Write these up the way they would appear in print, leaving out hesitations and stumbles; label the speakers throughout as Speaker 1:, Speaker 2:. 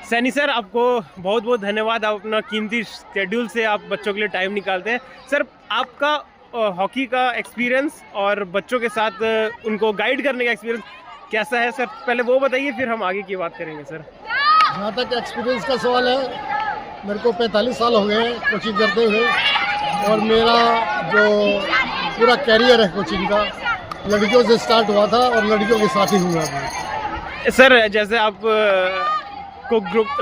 Speaker 1: Saini sir, आपको बहुत बहुत धन्यवाद। आप अपना कीमती शेड्यूल से आप बच्चों के लिए टाइम निकालते हैं। सर, आपका हॉकी का एक्सपीरियंस और बच्चों के साथ उनको गाइड करने का एक्सपीरियंस कैसा है सर? पहले वो बताइए, फिर हम आगे की बात करेंगे सर।
Speaker 2: जहाँ तक एक्सपीरियंस का सवाल है, मेरे को 45 साल हो गए हैं कोचिंग करते हुए, और मेरा जो पूरा कैरियर है कोचिंग का लड़कियों से स्टार्ट हुआ था और लड़कियों के साथ ही हुआ अभी।
Speaker 1: सर, जैसे आप को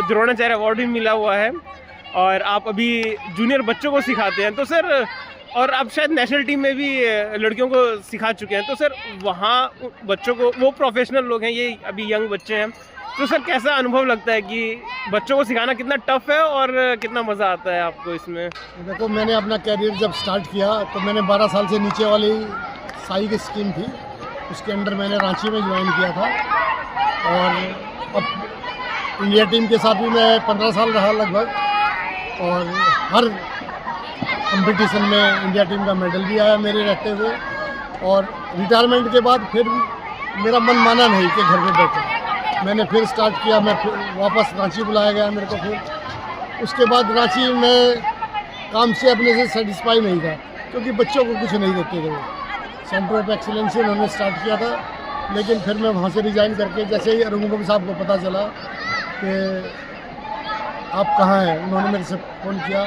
Speaker 1: द्रोणाचार्य अवार्ड भी मिला हुआ है और आप अभी जूनियर बच्चों को सिखाते हैं, तो सर और आप शायद नेशनल टीम में भी लड़कियों को सिखा चुके हैं, तो सर वहाँ बच्चों को, वो प्रोफेशनल लोग हैं, ये अभी यंग बच्चे हैं, तो सर कैसा अनुभव लगता है कि बच्चों को सिखाना कितना टफ है और कितना मज़ा आता है आपको इसमें?
Speaker 2: देखो, मैंने अपना कैरियर जब स्टार्ट किया तो मैंने 12 साल से नीचे वाली साई की स्कीम थी, उसके अंडर मैंने रांची में ज्वाइन किया था, और अब इंडिया टीम के साथ भी मैं 15 साल रहा लगभग, और हर कंपटीशन में इंडिया टीम का मेडल भी आया मेरे रहते हुए। और रिटायरमेंट के बाद फिर मेरा मन माना नहीं कि घर पे बैठे, मैंने फिर स्टार्ट किया। मैं फिर वापस रांची बुलाया गया मेरे को, फिर उसके बाद रांची में काम से अपने से सेटिस्फाई नहीं था, क्योंकि बच्चों को कुछ नहीं देते थे। वो सेंटर ऑफ एक्सीलेंस उन्होंने स्टार्ट किया था, लेकिन फिर मैं वहाँ से रिज़ाइन करके, जैसे ही अरुण साहब को पता चला कि आप कहाँ हैं, उन्होंने मेरे से फ़ोन किया।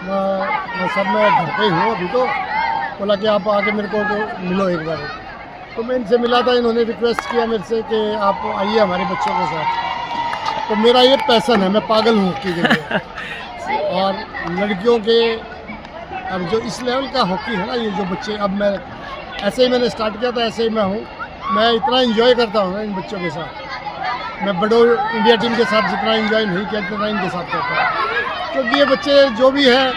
Speaker 2: मैं सर, मैं घर पे ही हूँ अभी, तो बोला कि आप आके मेरे को मिलो एक बार। तो मैं इनसे मिला था, इन्होंने रिक्वेस्ट किया मेरे से कि आप आइए हमारे बच्चों के साथ। तो मेरा ये पैसन है, मैं पागल हूँ हॉकी के लिए। और लड़कियों के अब जो इस लेवल का हॉकी है ना, ये जो बच्चे, अब मैं ऐसे ही मैंने स्टार्ट किया था, ऐसे ही मैं हूँ। मैं इतना एंजॉय करता हूँ ना इन बच्चों के साथ, मैं बड़ों इंडिया टीम के साथ जितना एंजॉय नहीं किया उतना इनके साथ करता हूँ, क्योंकि ये बच्चे जो भी हैं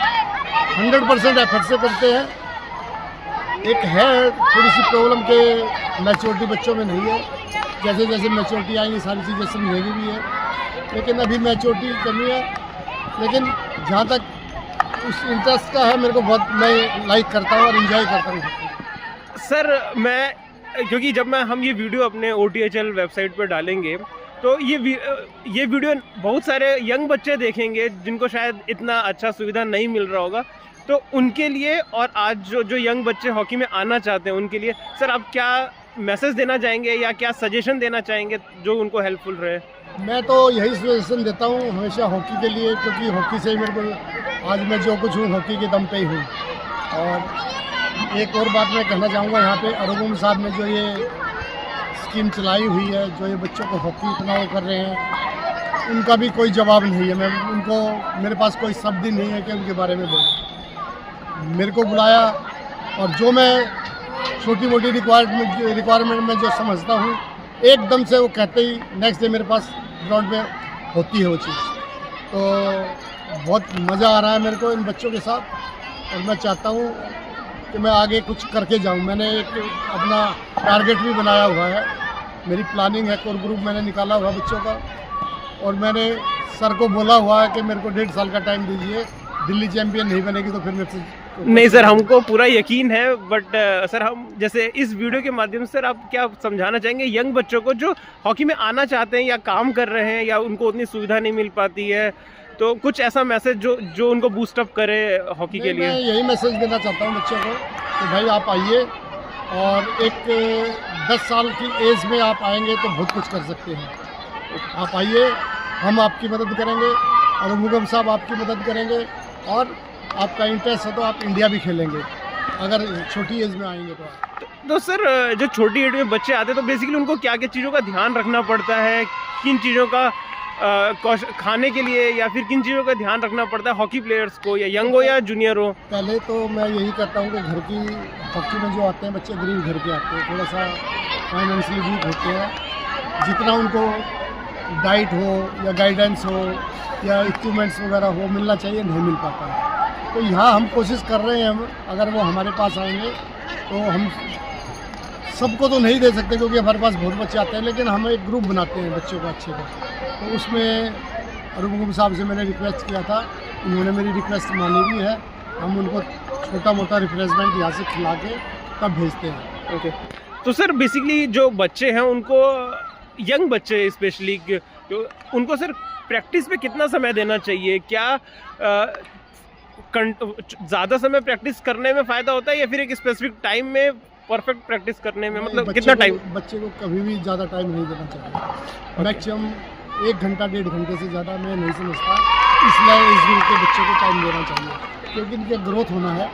Speaker 2: 100% एफर्ट से करते हैं। एक है थोड़ी सी प्रॉब्लम के मैच्योरिटी बच्चों में नहीं है, जैसे जैसे मैच्योरिटी आएंगी सारी चीज़ें समझेगी भी है, लेकिन अभी मैच्योरिटी कमी है। लेकिन जहाँ तक उस इंटरेस्ट का है, मेरे को बहुत, मैं लाइक करता हूँ और इन्जॉय करता हूँ।
Speaker 1: सर, मैं क्योंकि जब हम ये वीडियो अपने OTHL वेबसाइट पर डालेंगे, तो ये वीडियो बहुत सारे यंग बच्चे देखेंगे जिनको शायद इतना अच्छा सुविधा नहीं मिल रहा होगा, तो उनके लिए और आज जो यंग बच्चे हॉकी में आना चाहते हैं उनके लिए सर आप क्या मैसेज देना चाहेंगे या क्या सजेशन देना चाहेंगे जो उनको हेल्पफुल रहे?
Speaker 2: मैं तो यही सजेशन देता हूँ हमेशा हॉकी के लिए, क्योंकि हॉकी से ही मेरे को आज मैं जो कुछ हूँ हॉकी के दम पे ही हूँ। और एक और बात मैं कहना चाहूँगा, यहाँ पे अरुण साहब ने जो ये स्कीम चलाई हुई है, जो ये बच्चों को हॉकी इतना वो कर रहे हैं, उनका भी कोई जवाब नहीं है। मैं उनको, मेरे पास कोई शब्द ही नहीं है कि उनके बारे में बोलूं। मेरे को बुलाया, और जो मैं छोटी मोटी रिक्वायरमेंट में जो समझता हूँ, एकदम से वो कहते ही नेक्स्ट डे मेरे पास ग्राउंड में होती है वो चीज़। तो बहुत मज़ा आ रहा है मेरे को इन बच्चों के साथ, और मैं चाहता हूँ कि मैं आगे कुछ करके जाऊँ। मैंने एक अपना टारगेट भी बनाया हुआ है, मेरी प्लानिंग है, कोर ग्रुप मैंने निकाला हुआ बच्चों का, और मैंने सर को बोला हुआ है कि मेरे को 1.5 साल का टाइम दीजिए। दिल्ली चैंपियन नहीं बनेगी तो फिर मेरे से
Speaker 1: नहीं सर, हमको पूरा यकीन है, बट सर हम जैसे इस वीडियो के माध्यम से सर आप क्या समझाना चाहेंगे यंग बच्चों को जो हॉकी में आना चाहते हैं या काम कर रहे हैं या उनको उतनी सुविधा नहीं मिल पाती है, तो कुछ ऐसा मैसेज जो उनको बूस्ट अप करे हॉकी के लिए?
Speaker 2: मैं यही मैसेज देना चाहता हूँ बच्चों को कि भाई आप आइए, और एक 10 साल की एज में आप आएंगे तो बहुत कुछ कर सकते हैं। आप आइए, हम आपकी मदद करेंगे, और मुगम साहब आपकी मदद करेंगे, और आपका इंटरेस्ट है तो आप इंडिया भी खेलेंगे अगर छोटी एज में आएंगे
Speaker 1: तो सर जो छोटी एज में बच्चे आते हैं, तो बेसिकली उनको क्या क्या चीज़ों का ध्यान रखना पड़ता है? किन चीज़ों का खाने के लिए या फिर किन चीज़ों का ध्यान रखना पड़ता है हॉकी प्लेयर्स को, या यंग हो या जूनियर हो?
Speaker 2: पहले तो मैं यही कहता हूँ कि घर की हॉकी में जो आते हैं बच्चे, गरीब घर के आते हैं, थोड़ा सा फाइनेंशियली वीक होते हैं, जितना उनको डाइट हो या गाइडेंस हो या इक्विपमेंट्स वगैरह हो मिलना चाहिए, नहीं मिल पाता है। तो यहाँ हम कोशिश कर रहे हैं, हम अगर वो हमारे पास आएंगे तो हम सबको तो नहीं दे सकते, क्योंकि हमारे पास बहुत बच्चे आते हैं, लेकिन हम एक ग्रुप बनाते हैं बच्चों का अच्छे का। तो उसमें अरुण साहब से मैंने रिक्वेस्ट किया था, उन्होंने मेरी रिक्वेस्ट मानी भी है। हम उनको छोटा मोटा रिफ्रेशमेंट यहाँ से खिला के तब भेजते हैं।
Speaker 1: ओके, तो सर बेसिकली जो बच्चे हैं उनको, यंग बच्चे स्पेशली, तो उनको सर प्रैक्टिस पे कितना समय देना चाहिए? क्या ज़्यादा समय प्रैक्टिस करने में फ़ायदा होता है या फिर एक स्पेसिफिक टाइम में परफेक्ट प्रैक्टिस करने में, मतलब कितना टाइम?
Speaker 2: बच्चे को कभी भी ज़्यादा टाइम नहीं देना चाहिए। मैक्सिमम 1 घंटा 1.5 घंटे से ज़्यादा मैं नहीं समझता, इसलिए इस ग्रुप के बच्चे को टाइम देना चाहिए, क्योंकि इनका ग्रोथ होना है।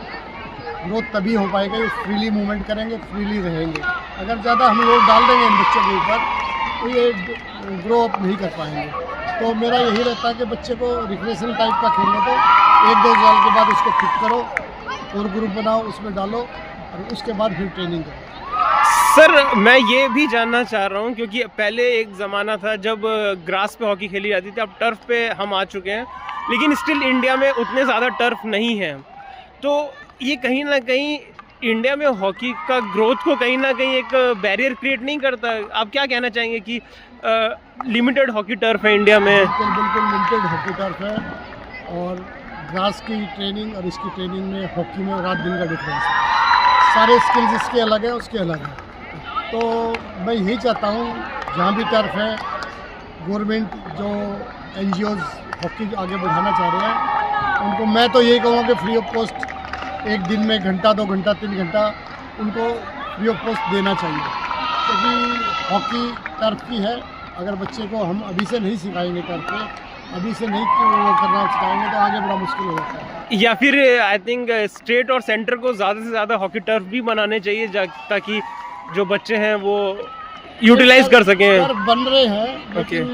Speaker 2: ग्रोथ तभी हो पाएगा ये फ्रीली मूवमेंट करेंगे, फ्रीली रहेंगे। अगर ज़्यादा हम लोग डाल देंगे इन बच्चों के ऊपर तो ये ग्रो अप नहीं कर पाएंगे। तो मेरा यही रहता है कि बच्चे को रिक्रेशन टाइप का खेलने दो, 1-2 साल के बाद उसको फिट करो और ग्रुप बनाओ, उसमें डालो और उसके बाद फिर ट्रेनिंग करो।
Speaker 1: सर मैं ये भी जानना चाह रहा हूँ, क्योंकि पहले एक ज़माना था जब ग्रास पे हॉकी खेली जाती थी, अब टर्फ पे हम आ चुके हैं, लेकिन स्टिल इंडिया में उतने ज़्यादा टर्फ नहीं हैं। तो ये कहीं ना कहीं इंडिया में हॉकी का ग्रोथ को कहीं ना कहीं एक बैरियर क्रिएट नहीं करता? आप क्या कहना चाहेंगे कि लिमिटेड हॉकी टर्फ है इंडिया में?
Speaker 2: बिल्कुल लिमिटेड हॉकी टर्फ है, और ग्रास की ट्रेनिंग और इसकी ट्रेनिंग में हॉकी में रात दिन का डिफरेंस है। सारे स्किल्स इसके अलग हैं, उसके अलग हैं। तो मैं यही चाहता हूँ जहाँ भी टर्फ है, गवर्नमेंट जो NGOs हॉकी आगे बढ़ाना चाह रहे हैं उनको मैं तो यही कहूँगा कि फ्री ऑफ कॉस्ट एक दिन में घंटा 2 घंटा 3 घंटा उनको फ्री ऑफ कॉस्ट देना चाहिए, क्योंकि हॉकी टर्फ की है। अगर बच्चे को हम अभी से नहीं सिखाएंगे टर्फ पे, अभी से नहीं वो करना सिखाएंगे तो आगे बड़ा मुश्किल हो जाता है।
Speaker 1: या फिर आई थिंक स्टेट और सेंटर को ज़्यादा से ज़्यादा हॉकी टर्फ भी बनाने चाहिए ताकि जो बच्चे हैं वो यूटिलाइज कर सकें।
Speaker 2: टर्फ बन रहे हैं लेकिन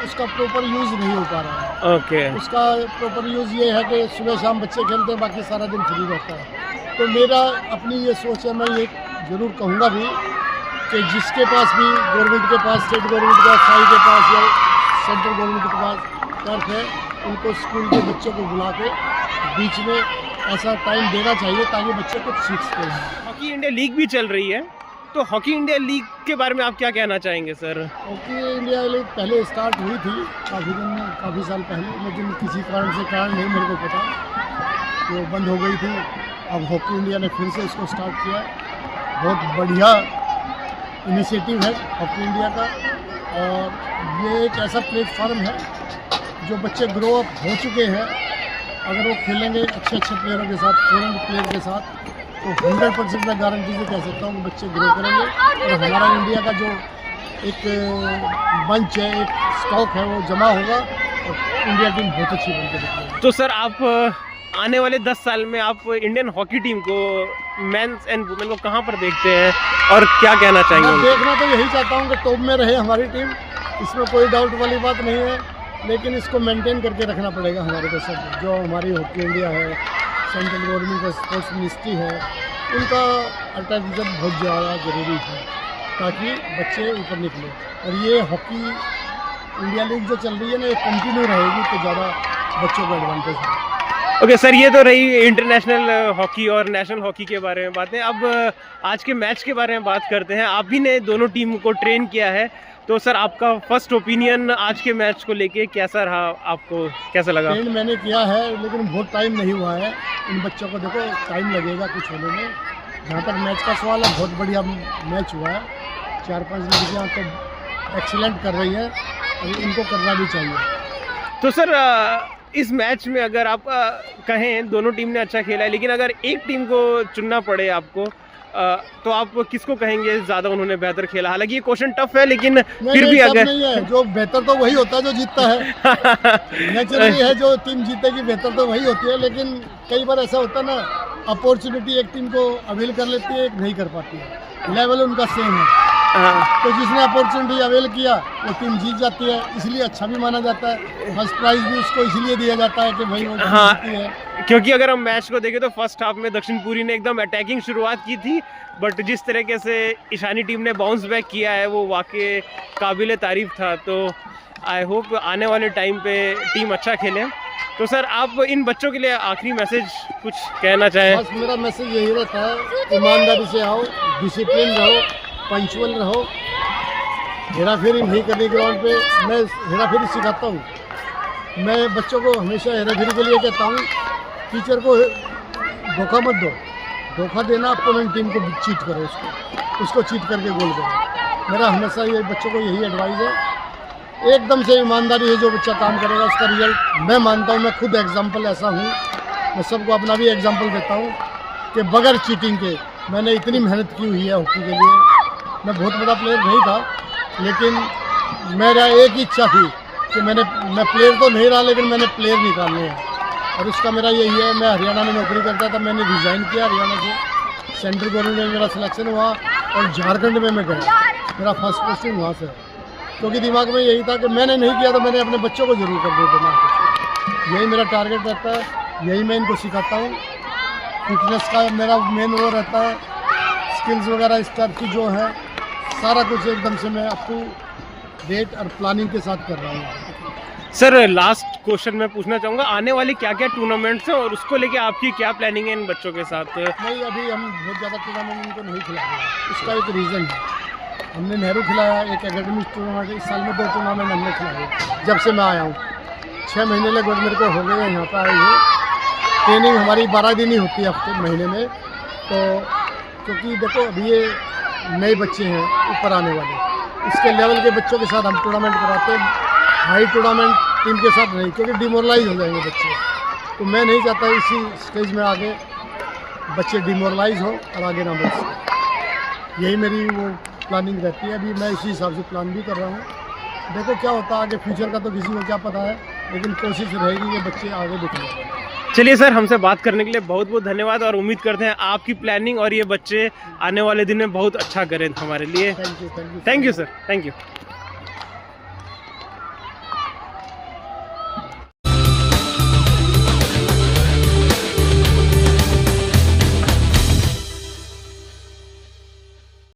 Speaker 2: उसका प्रॉपर यूज़ नहीं हो पा रहा है।
Speaker 1: ओके।
Speaker 2: उसका प्रॉपर यूज़ ये है कि सुबह शाम बच्चे खेलते हैं, बाकी सारा दिन फ्री रहता है। तो मेरा अपनी ये सोच है, मैं ये ज़रूर कहूँगा भी कि जिसके पास भी गवर्नमेंट के पास, स्टेट गवर्नमेंट के पास, साई के पास या सेंट्रल गवर्नमेंट के पास टर्फ है, उनको स्कूल के बच्चों को बुला के बीच में ऐसा टाइम देना चाहिए ताकि बच्चे कुछ सीख सकें।
Speaker 1: हॉकी इंडिया लीग भी चल रही है, तो हॉकी इंडिया लीग के बारे में आप क्या कहना चाहेंगे सर?
Speaker 2: हॉकी इंडिया लीग पहले स्टार्ट हुई थी काफ़ी साल पहले, लेकिन किसी कारण नहीं मेरे को पता, वो बंद हो गई थी। अब हॉकी इंडिया ने फिर से इसको स्टार्ट किया। बहुत बढ़िया इनिशिएटिव है हॉकी इंडिया का, और ये एक ऐसा प्लेटफॉर्म है जो बच्चे ग्रो अप हो चुके हैं, अगर वो खेलेंगे अच्छे प्लेयरों के साथ, फॉरेन प्लेयर के साथ, तो 100% मैं गारंटी से कह सकता हूँ कि बच्चे ग्रो करेंगे। और हमारा इंडिया का जो एक मंच है, एक स्टॉक है, वो जमा होगा और इंडिया टीम बहुत अच्छी बनकर दिखेगी।
Speaker 1: तो सर आप आने वाले 10 साल में आप इंडियन हॉकी टीम को, मेंस एंड वुमेन को कहाँ पर देखते हैं और क्या कहना चाहेंगे?
Speaker 2: मैं देखना तो यही चाहता हूँ कि टॉप में रहे हमारी टीम, इसमें कोई डाउट वाली बात नहीं है, लेकिन इसको मेंटेन करके रखना पड़ेगा हमारे को। सब जो हमारी हॉकी इंडिया है, सेंट्रल गवर्नमेंट का स्पोर्ट्स मिनिस्ट्री है, उनका अटेंशन बहुत ज़्यादा ज़रूरी है ताकि बच्चे ऊपर निकले। और ये हॉकी इंडिया लीग जो चल रही है ना, ये कंटिन्यू रहेगी तो ज़्यादा बच्चों को एडवांटेज है।
Speaker 1: ओके सर, ये तो रही इंटरनेशनल हॉकी और नेशनल हॉकी के बारे में बातें। अब आज के मैच के बारे में बात करते हैं। आप भी ने दोनों टीम को ट्रेन किया है, तो सर आपका फर्स्ट ओपिनियन आज के मैच को लेके कैसा रहा? आपको कैसा लगा?
Speaker 2: ट्रेन मैंने किया है लेकिन बहुत टाइम नहीं हुआ है। इन बच्चों को देखो टाइम लगेगा कुछ होने में। जहाँ तक मैच का सवाल है, बहुत बढ़िया मैच हुआ है। 4-5 लड़कियाँ तो एक्सीलेंट कर रही है और इनको करना भी चाहिए।
Speaker 1: तो सर इस मैच में अगर आप कहें दोनों टीम ने अच्छा खेला है, लेकिन अगर एक टीम को चुनना पड़े आपको, तो आप किसको कहेंगे ज़्यादा उन्होंने बेहतर खेला? हालांकि ये क्वेश्चन टफ है, लेकिन फिर भी अगर
Speaker 2: नहीं है, जो बेहतर तो वही होता है जो जीतता है। नेचुरली है, जो टीम जीतेगी बेहतर तो वही होती है, लेकिन कई बार ऐसा होता है ना, अपॉर्चुनिटी एक टीम को अवेल कर लेती है, एक नहीं कर पाती है। लेवल उनका सेम है, तो जिसने अपॉर्चुनिटी अवेल किया वो टीम जीत जाती है, इसलिए अच्छा भी माना जाता है। फर्स्ट प्राइज भी उसको इसलिए दिया जाता है कि भाई वो जीती है।
Speaker 1: क्योंकि अगर हम मैच को देखें तो फर्स्ट हाफ में दक्षिणपुरी ने एकदम अटैकिंग शुरुआत की थी, बट जिस तरीके से ईशानी टीम ने बाउंस बैक किया है वो वाकई काबिल तारीफ था। तो आई होप आने वाले टाइम पे टीम अच्छा खेले। तो सर आप इन बच्चों के लिए आखिरी मैसेज कुछ कहना चाहें?
Speaker 2: बस मेरा मैसेज यही रहता है, ईमानदारी से आओ, डिसिप्लिन रहो, पंचुअल रहो, हेराफेरी नहीं करनी ग्राउंड पे। मैं हेराफेरी सिखाता हूँ, मैं बच्चों को हमेशा हेराफेरी के लिए कहता हूँ, टीचर को धोखा मत दो। धोखा देना अपोनेंट टीम को चीट करो, उसको चीट करके गोल करो। मेरा हमेशा ये बच्चों को यही एडवाइस है एकदम से ईमानदारी है, जो बच्चा काम करेगा उसका रिजल्ट मैं मानता हूँ। मैं खुद एग्जाम्पल ऐसा हूँ, मैं सबको अपना भी एग्जाम्पल देता हूँ कि बगैर चीटिंग के मैंने इतनी मेहनत की हुई है हॉकी के लिए। मैं बहुत बड़ा प्लेयर नहीं था, लेकिन मेरा एक ही इच्छा थी कि मैं प्लेयर तो नहीं रहा, लेकिन मैंने प्लेयर निकालने हैं, और उसका मेरा यही है। मैं हरियाणा में नौकरी करता था, मैंने रिज़ाइन किया हरियाणा से, सेंट्रल गवर्नमेंट में मेरा सिलेक्शन हुआ और झारखंड में मैं गया, मेरा फर्स्ट पोस्टिंग वहाँ से, क्योंकि दिमाग में यही था कि मैंने नहीं किया तो मैंने अपने बच्चों को ज़रूर कर देना। यही मेरा टारगेट रहता है, यही मैं इनको सिखाता हूँ। फिटनेस का मेरा मेन वो रहता है, स्किल्स वगैरह इस टाइप की जो है, सारा कुछ एकदम से मैं अप टू डेट और प्लानिंग के साथ कर रहा हूँ।
Speaker 1: सर लास्ट क्वेश्चन मैं पूछना चाहूँगा, आने वाले क्या क्या टूर्नामेंट्स हैं और उसको लेके आपकी क्या प्लानिंग है इन बच्चों के साथ?
Speaker 2: नहीं, अभी हम बहुत ज़्यादा टूर्नामेंट इनको नहीं खिला रहे हैं, इसका एक रीज़न है। हमने नेहरू खिलाया, एक एकेडमिक टूर्नामेंट, इस साल में 2 टूर्नामेंट हमने खिलाए जब से मैं आया हूँ। 6 महीने लगभग मेरे को हो गए हैं यहाँ पर आए हुए। ट्रेनिंग हमारी 12 दिन ही होती है हफ्ते महीने में, तो क्योंकि देखो अभी ये नए बच्चे हैं ऊपर आने वाले, इसके लेवल के बच्चों के साथ हम टूर्नामेंट कराते हैं, हाई टूर्नामेंट टीम के साथ नहीं, क्योंकि डिमोरलाइज हो जाएंगे बच्चे। तो मैं नहीं चाहता इसी स्टेज में आगे बच्चे डिमोरलाइज हो और आगे ना बढ़ सकें। यही मेरी वो प्लानिंग रहती है। अभी मैं इसी हिसाब से प्लान भी कर रहा हूँ। देखो क्या होता है आगे, फ्यूचर का तो किसी को क्या पता है, लेकिन कोशिश रहेगी कि बच्चे आगे दिखें।
Speaker 1: चलिए सर, हमसे बात करने के लिए बहुत बहुत धन्यवाद, और उम्मीद करते हैं आपकी प्लानिंग और ये बच्चे आने वाले दिन में बहुत अच्छा करें हमारे लिए।
Speaker 2: Thank you
Speaker 1: thank you sir, thank you.